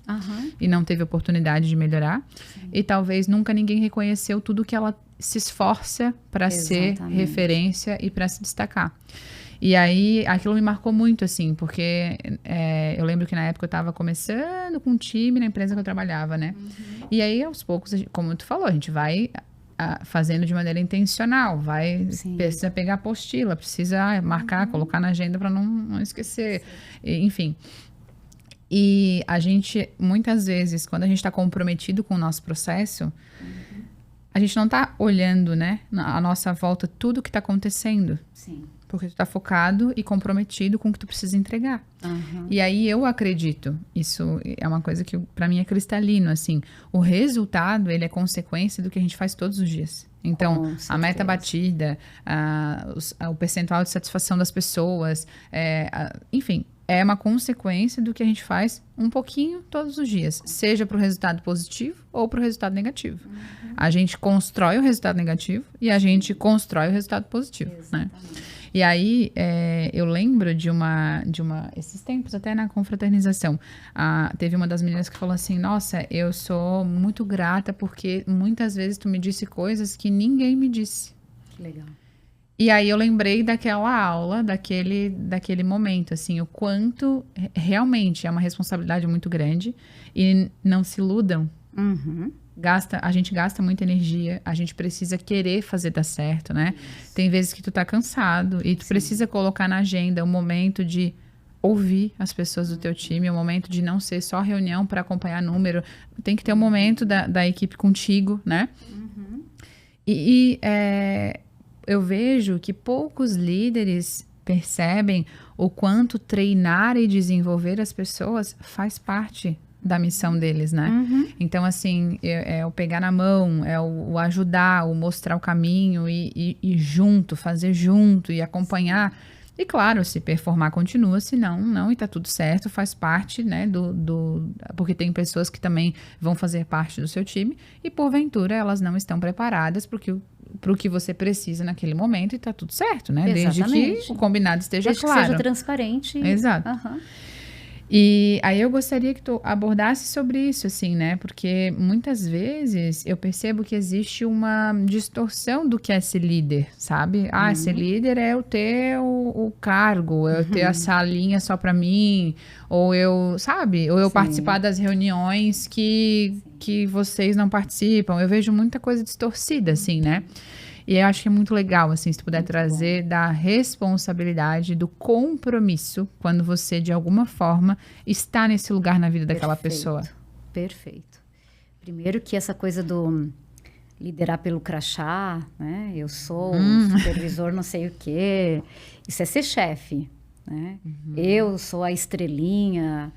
e não teve oportunidade de melhorar, e talvez nunca ninguém reconheceu tudo que ela se esforça para ser referência e para se destacar. E aí, aquilo me marcou muito, assim, porque eu lembro que na época eu estava começando com um time na empresa que eu trabalhava, né? E aí, aos poucos, como tu falou, a gente vai fazendo de maneira intencional, precisa pegar a apostila, precisa marcar, colocar na agenda para não esquecer, enfim. E a gente, muitas vezes, quando a gente está comprometido com o nosso processo, a gente não está olhando, né, à nossa volta tudo que está acontecendo. Sim. Porque tu está focado e comprometido com o que tu precisa entregar. E aí eu acredito, isso é uma coisa que para mim é cristalino, assim, o resultado, ele é consequência do que a gente faz todos os dias. Então, a meta batida, o percentual de satisfação das pessoas, enfim, é uma consequência do que a gente faz um pouquinho todos os dias, seja para o resultado positivo ou para o resultado negativo. A gente constrói o resultado negativo e a gente constrói o resultado positivo, né? E aí, eu lembro de uma... Esses tempos, até na confraternização, teve uma das meninas que falou assim, nossa, eu sou muito grata porque muitas vezes tu me disse coisas que ninguém me disse. Que legal. E aí eu lembrei daquela aula, daquele momento, assim, o quanto realmente é uma responsabilidade muito grande e não se iludam. A gente gasta muita energia, a gente precisa querer fazer dar certo, né? Tem vezes que tu tá cansado e tu precisa colocar na agenda um momento de ouvir as pessoas do teu time, um momento de não ser só reunião para acompanhar número, tem que ter um momento da equipe contigo, né? Eu vejo que poucos líderes percebem o quanto treinar e desenvolver as pessoas faz parte da missão deles, né? Então, assim, é o pegar na mão, é o ajudar, o mostrar o caminho e junto, fazer junto e acompanhar. E claro, se performar continua, se não, e tá tudo certo, faz parte, né, porque tem pessoas que também vão fazer parte do seu time e porventura elas não estão preparadas para o que você precisa naquele momento e tá tudo certo, né? Exatamente. Desde que o combinado esteja claro. Que seja transparente. Exato. E aí eu gostaria que tu abordasse sobre isso, assim, né? Porque muitas vezes eu percebo que existe uma distorção do que é ser líder, sabe? Ah, ser líder é eu ter o cargo, eu ter a salinha só pra mim, ou eu, sabe? Ou eu participar das reuniões que vocês não participam. Eu vejo muita coisa distorcida, assim, né? E eu acho que é muito legal, assim, se tu puder trazer da responsabilidade, do compromisso, quando você, de alguma forma, está nesse lugar na vida daquela pessoa. Perfeito. Primeiro que essa coisa do liderar pelo crachá, né? Eu sou o supervisor não sei o quê. Isso é ser chefe, né? Eu sou a estrelinha,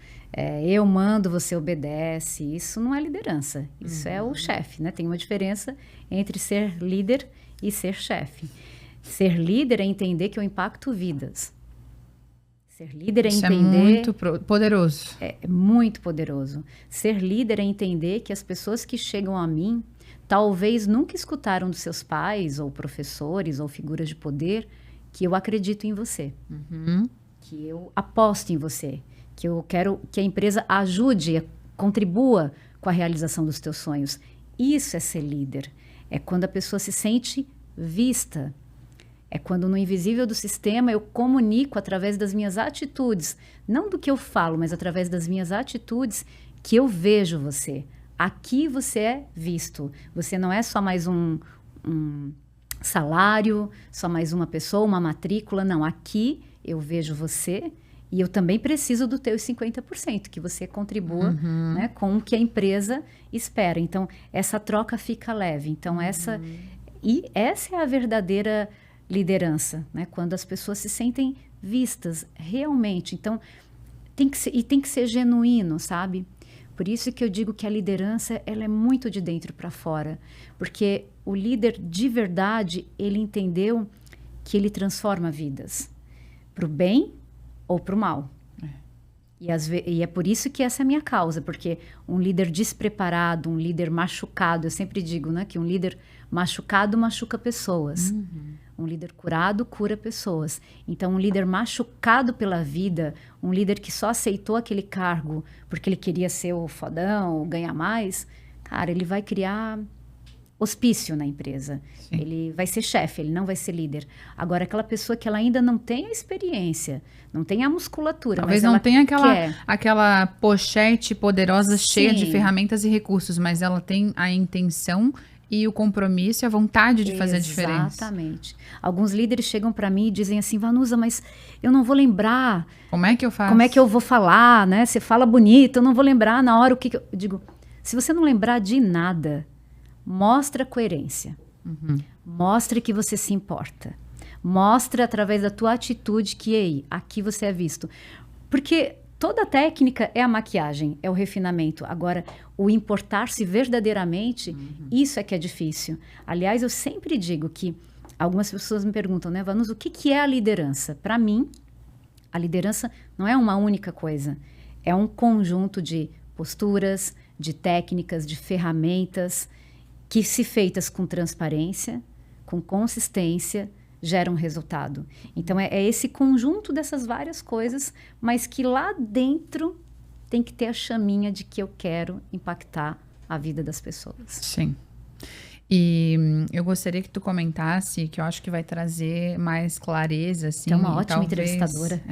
eu mando, você obedece. Isso não é liderança, isso é o chefe, né? Tem uma diferença entre ser líder e ser chefe. Ser líder é entender que eu impacto vidas. Ser líder é Isso entender... é muito poderoso. É muito poderoso. Ser líder é entender que as pessoas que chegam a mim talvez nunca escutaram dos seus pais ou professores ou figuras de poder que eu acredito em você. Que eu aposto em você. Que eu quero que a empresa ajude, contribua com a realização dos teus sonhos. Isso é ser líder. É quando a pessoa se sente vista. É quando no invisível do sistema eu comunico através das minhas atitudes, não do que eu falo, mas através das minhas atitudes, que eu vejo você. Aqui você é visto. Você não é só mais um salário, só mais uma pessoa, uma matrícula. Não, aqui eu vejo você e eu também preciso do teu 50%, que você contribua, né, com o que a empresa espera. Então, essa troca fica leve. Então, essa é a verdadeira liderança, né? Quando as pessoas se sentem vistas realmente. Então, tem que ser genuíno, sabe? Por isso que eu digo que a liderança, ela é muito de dentro para fora. Porque o líder de verdade, ele entendeu que ele transforma vidas. Para o bem ou para o mal. E é por isso que essa é a minha causa. Porque um líder despreparado, um líder machucado, eu sempre digo, né, que um líder machucado machuca pessoas. Um líder curado cura pessoas. Então, um líder machucado pela vida, um líder que só aceitou aquele cargo porque ele queria ser o fodão, ganhar mais, cara, ele vai criar hospício na empresa. Sim. Ele vai ser chefe, ele não vai ser líder. Agora, aquela pessoa que ela ainda não tem a experiência, não tem a musculatura, talvez mas não tenha aquela pochete poderosa cheia de ferramentas e recursos, mas ela tem a intenção e o compromisso e a vontade de fazer a diferença. Exatamente. Alguns líderes chegam para mim e dizem assim, Vanusa, mas eu não vou lembrar. Como é que eu faço? Como é que eu vou falar, né? Você fala bonito, eu não vou lembrar na hora o que eu digo. Se você não lembrar de nada, mostra coerência. Mostra que você se importa. Mostra através da tua atitude que, ei, aqui você é visto. Porque toda técnica é a maquiagem, é o refinamento. Agora, o importar-se verdadeiramente, isso é que é difícil. Aliás, eu sempre digo que algumas pessoas me perguntam, né, Vanusa, o que é a liderança? Para mim, a liderança não é uma única coisa. É um conjunto de posturas, de técnicas, de ferramentas que, se feitas com transparência, com consistência, geram resultado. Então, é esse conjunto dessas várias coisas, mas que lá dentro tem que ter a chaminha de que eu quero impactar a vida das pessoas. Sim. E eu gostaria que tu comentasse, que eu acho que vai trazer mais clareza, assim. É uma ótima entrevistadora.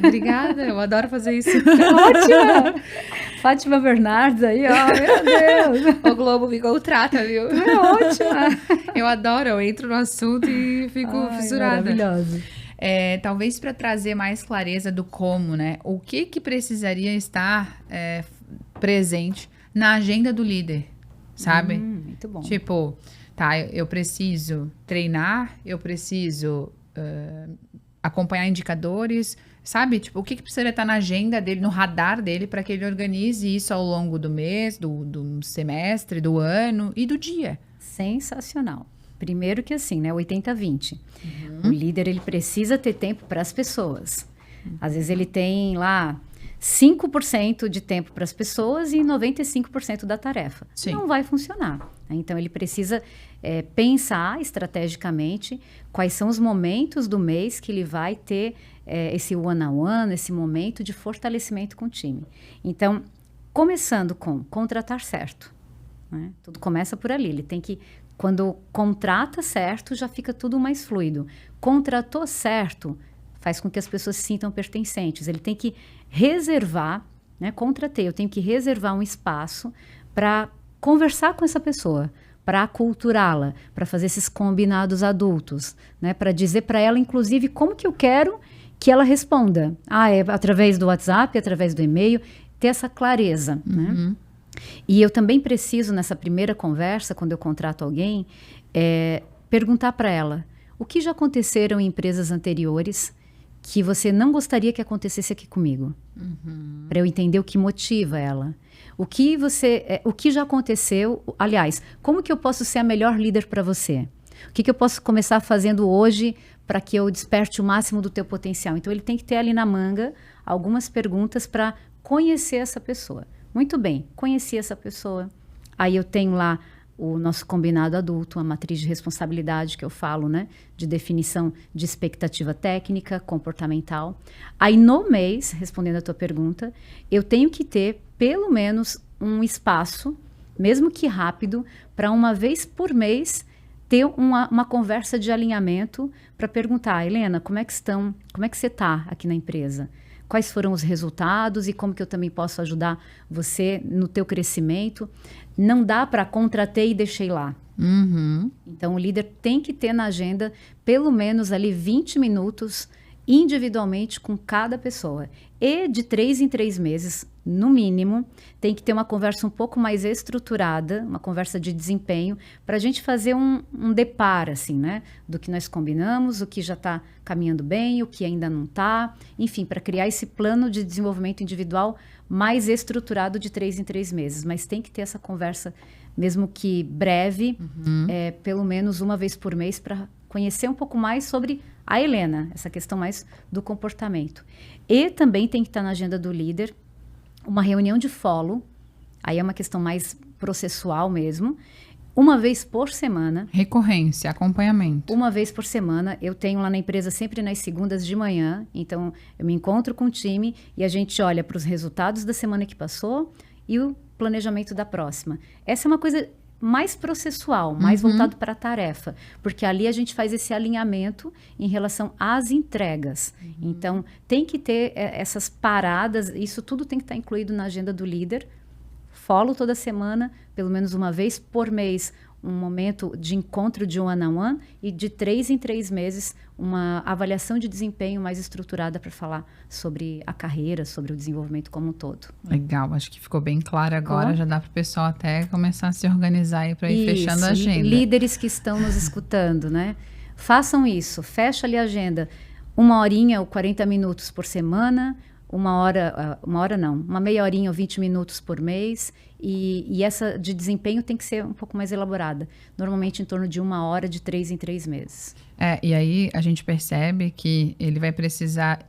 Obrigada, eu adoro fazer isso. Ótima! Fátima Bernardes aí, ó, meu Deus! O Globo me contrata, viu? É ótima! Eu adoro, eu entro no assunto e fico fissurada. Maravilhosa. Talvez para trazer mais clareza do como, né? O que precisaria estar presente na agenda do líder, sabe? Muito bom. Tipo, tá, eu preciso treinar, eu preciso acompanhar indicadores, sabe? Tipo, o que precisaria estar na agenda dele, no radar dele, para que ele organize isso ao longo do mês, do semestre, do ano e do dia. Sensacional. Primeiro que assim, né, 80-20. O líder, ele precisa ter tempo para as pessoas. Às vezes ele tem lá 5% de tempo para as pessoas e 95% da tarefa. Sim. Não vai funcionar. Então, ele precisa pensar estrategicamente quais são os momentos do mês que ele vai ter esse one-on-one, esse momento de fortalecimento com o time. Então, começando com contratar certo, né? Tudo começa por ali. Ele tem que, quando contrata certo, já fica tudo mais fluido. Contratou certo, faz com que as pessoas se sintam pertencentes. Ele tem que reservar, né? Contratei, eu tenho que reservar um espaço para conversar com essa pessoa, para aculturá-la, para fazer esses combinados adultos, né? Para dizer para ela, inclusive, como que eu quero que ela responda. É através do WhatsApp, através do e-mail, ter essa clareza, né? E eu também preciso, nessa primeira conversa, quando eu contrato alguém, perguntar para ela, o que já aconteceram em empresas anteriores que você não gostaria que acontecesse aqui comigo? Para eu entender o que motiva ela. O que já aconteceu, aliás, como que eu posso ser a melhor líder para você? O que eu posso começar fazendo hoje para que eu desperte o máximo do teu potencial? Então, ele tem que ter ali na manga algumas perguntas para conhecer essa pessoa. Muito bem, conheci essa pessoa. Aí eu tenho lá o nosso combinado adulto, a matriz de responsabilidade que eu falo, né? De definição de expectativa técnica, comportamental. Aí no mês, respondendo a tua pergunta, eu tenho que ter pelo menos um espaço, mesmo que rápido, para uma vez por mês ter uma conversa de alinhamento para perguntar, Helena, como é que você está aqui na empresa? Quais foram os resultados e como que eu também posso ajudar você no teu crescimento? Não dá para contratei e deixei lá. Então, o líder tem que ter na agenda pelo menos ali 20 minutos individualmente com cada pessoa. E de 3 em 3 meses, no mínimo, tem que ter uma conversa um pouco mais estruturada, uma conversa de desempenho, para a gente fazer um depar, assim, né? Do que nós combinamos, o que já está caminhando bem, o que ainda não está. Enfim, para criar esse plano de desenvolvimento individual mais estruturado de 3 em 3 meses. Mas tem que ter essa conversa, mesmo que breve, pelo menos uma vez por mês, para conhecer um pouco mais sobre a Helena, essa questão mais do comportamento. E também tem que estar na agenda do líder uma reunião de follow, aí é uma questão mais processual mesmo, uma vez por semana. Recorrência, acompanhamento. Uma vez por semana, eu tenho lá na empresa sempre nas segundas de manhã, então eu me encontro com o time e a gente olha para os resultados da semana que passou e o planejamento da próxima. Essa é uma coisa mais processual, mais voltado para a tarefa, porque ali a gente faz esse alinhamento em relação às entregas. Então, tem que ter essas paradas, isso tudo tem que estar incluído na agenda do líder. Follow toda semana, pelo menos uma vez por mês, um momento de encontro de one-on-one e de 3 em 3 meses uma avaliação de desempenho mais estruturada para falar sobre a carreira, sobre o desenvolvimento como um todo. Legal, acho que ficou bem claro agora, já dá para o pessoal até começar a se organizar e para ir fechando a agenda. Líderes que estão nos escutando, né? Façam isso, fecha ali a agenda, 1 horinha ou 40 minutos por semana, uma meia horinha ou 20 minutos por mês, e essa de desempenho tem que ser um pouco mais elaborada, normalmente em torno de 1 hora, de 3 em 3 meses. E aí a gente percebe que ele vai precisar,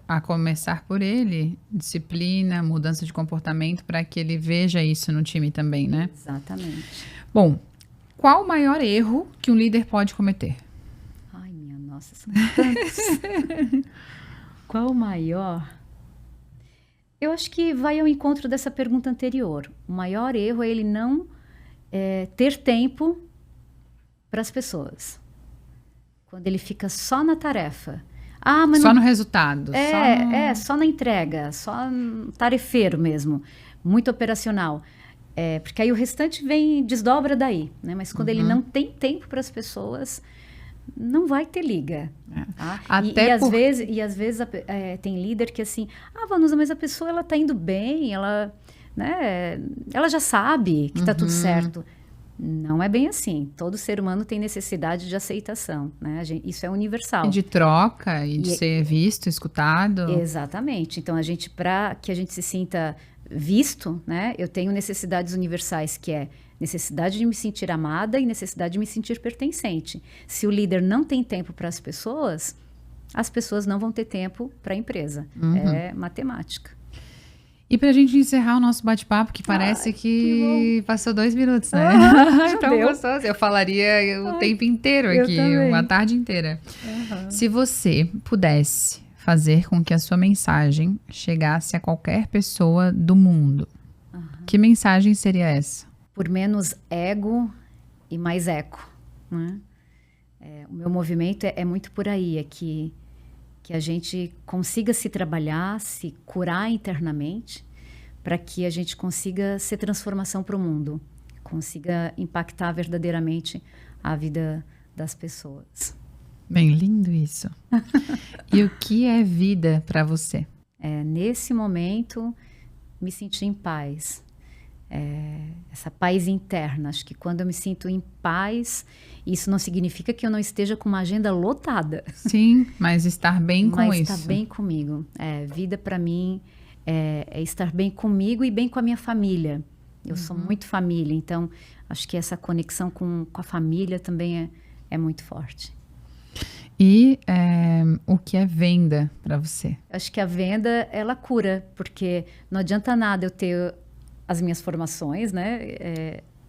a começar por ele, disciplina, mudança de comportamento, para que ele veja isso no time também, né? Exatamente. Bom, qual o maior erro que um líder pode cometer? Ai, minha nossa, são tantos. Qual o maior? Eu acho que vai ao encontro dessa pergunta anterior. O maior erro é ele não ter tempo para as pessoas. Quando ele fica só na tarefa. Mas só no resultado. Só na entrega, só no tarefeiro mesmo. Muito operacional. Porque aí o restante desdobra daí. Né? Mas quando ele não tem tempo para as pessoas, não vai ter liga. Tá? E às vezes tem líder que assim, Vanusa, mas a pessoa ela tá indo bem, ela já sabe que tá tudo certo. Não é bem assim. Todo ser humano tem necessidade de aceitação, né? Isso é universal. E de troca, e de ser visto, escutado. Exatamente. Então, para que a gente se sinta visto, né? Eu tenho necessidades universais, que é necessidade de me sentir amada e necessidade de me sentir pertencente. Se o líder não tem tempo para as pessoas não vão ter tempo para a emprisa. É matemática. E pra gente encerrar o nosso bate-papo, que parece que passou 2 minutos, né? Tão gostoso. Eu falaria o tempo inteiro aqui, uma tarde inteira. Se você pudesse fazer com que a sua mensagem chegasse a qualquer pessoa do mundo, que mensagem seria essa? Por menos ego e mais eco, né? O meu movimento é muito por aí, é que a gente consiga se trabalhar, se curar internamente, para que a gente consiga ser transformação para o mundo, consiga impactar verdadeiramente a vida das pessoas. Bem, lindo isso. E o que é vida para você? Nesse momento, me sentir em paz. Essa paz interna. Acho que quando eu me sinto em paz, isso não significa que eu não esteja com uma agenda lotada. Sim, mas estar bem com mas isso. Estar bem comigo. Vida para mim é estar bem comigo e bem com a minha família. Eu sou muito família, então acho que essa conexão com a família também é muito forte. E o que é venda para você? Acho que a venda, ela cura, porque não adianta nada eu ter as minhas formações, né?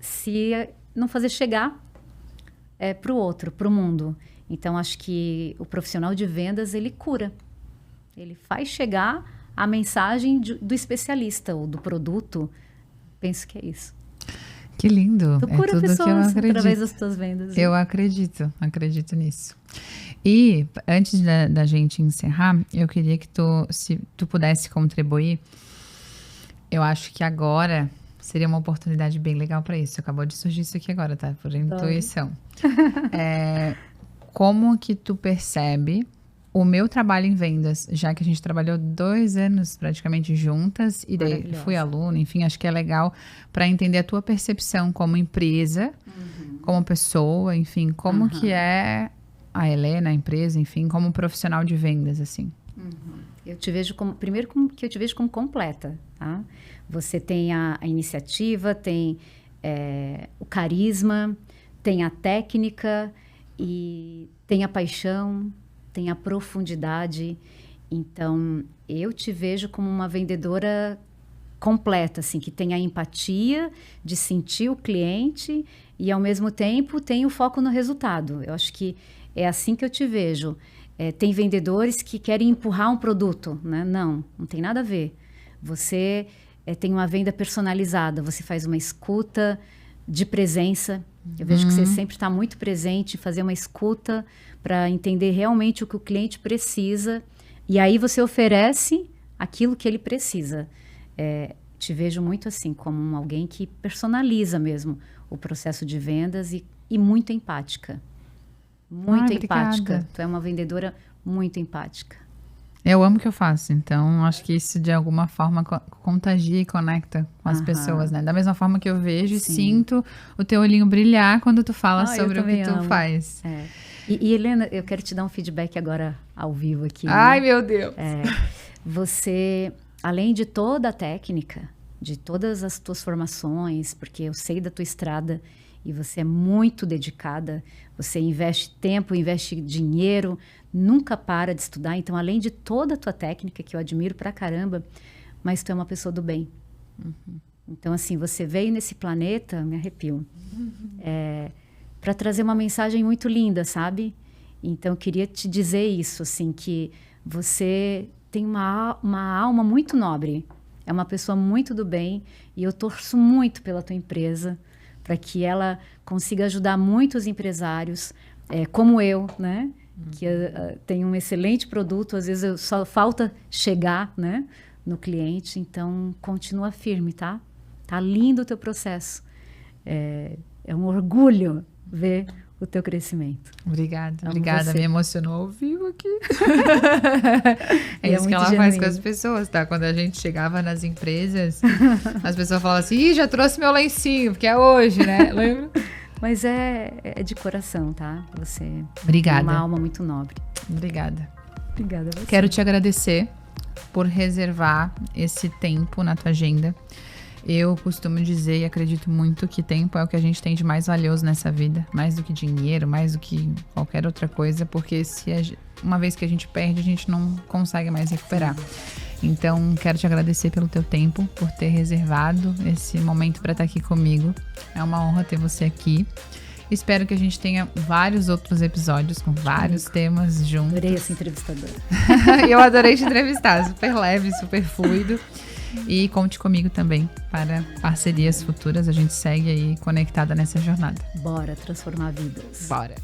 Se não fazer chegar para o outro, para o mundo. Então, acho que o profissional de vendas, ele cura. Ele faz chegar a mensagem do especialista ou do produto. Penso que é isso. Que lindo. Tu cura tudo pessoas que eu acredito. através das tuas vendas. Eu acredito nisso. E antes da gente encerrar, eu queria que se tu pudesse contribuir. Eu acho que agora seria uma oportunidade bem legal para isso. Acabou de surgir isso aqui agora, tá? Por intuição. Como que tu percebe o meu trabalho em vendas, já que a gente trabalhou 2 anos praticamente juntas e daí fui aluna, enfim, acho que é legal para entender a tua percepção como empresa, como pessoa, enfim, como que é a Helena, a empresa, enfim, como profissional de vendas, assim. Eu te vejo que eu te vejo como completa, tá? Você tem a iniciativa, tem o carisma, tem a técnica e tem a paixão, tem a profundidade. Então, eu te vejo como uma vendedora completa, assim, que tem a empatia de sentir o cliente e, ao mesmo tempo, tem o foco no resultado. Eu acho que é assim que eu te vejo. Tem vendedores que querem empurrar um produto, né? Não tem nada a ver. Você tem uma venda personalizada, você faz uma escuta de presença. Eu vejo que você sempre está muito presente, fazer uma escuta para entender realmente o que o cliente precisa. E aí você oferece aquilo que ele precisa. Te vejo muito assim, como alguém que personaliza mesmo o processo de vendas e muito empática. Muito empática. Tu é uma vendedora muito empática. Eu amo o que eu faço, então acho que isso de alguma forma contagia e conecta com as pessoas, né? Da mesma forma que eu vejo e sinto o teu olhinho brilhar quando tu fala sobre o que tu faz. E Helena, eu quero te dar um feedback agora ao vivo aqui. Ai, né? Meu Deus! Você, além de toda a técnica, de todas as tuas formações, porque eu sei da tua estrada e você é muito dedicada, você investe tempo, investe dinheiro, nunca para de estudar. Então, além de toda a tua técnica, que eu admiro pra caramba, mas tu é uma pessoa do bem. Então, assim, você veio nesse planeta, me arrepio, para trazer uma mensagem muito linda, sabe? Então, eu queria te dizer isso, assim, que você tem uma alma muito nobre, é uma pessoa muito do bem, e eu torço muito pela tua empresa, para que ela consiga ajudar muitos empresários, como eu, né? Que tem um excelente produto, às vezes só falta chegar, né, no cliente. Então, continua firme, tá? Tá lindo o teu processo. É um orgulho ver o teu crescimento. Obrigada, obrigada. Me emocionou ao vivo aqui. É isso que ela genuíno. faz com as pessoas, tá? Quando a gente chegava nas empresas, as pessoas falavam assim, Ih, já trouxe meu lencinho, porque é hoje, né? Lembra? Mas é de coração, tá? Você Obrigada. tem uma alma muito nobre. Obrigada. Obrigada a você. Quero te agradecer por reservar esse tempo na tua agenda. Eu costumo dizer e acredito muito que tempo é o que a gente tem de mais valioso nessa vida, mais do que dinheiro, mais do que qualquer outra coisa, porque uma vez que a gente perde, a gente não consegue mais recuperar. Então, quero te agradecer pelo teu tempo, por ter reservado esse momento para estar aqui comigo. É uma honra ter você aqui. Espero que a gente tenha vários outros episódios com vários temas juntos. Adorei essa entrevistadora. Eu adorei te entrevistar, super leve, super fluido. E conte comigo também para parcerias futuras. A gente segue aí conectada nessa jornada. Bora transformar vidas. Bora.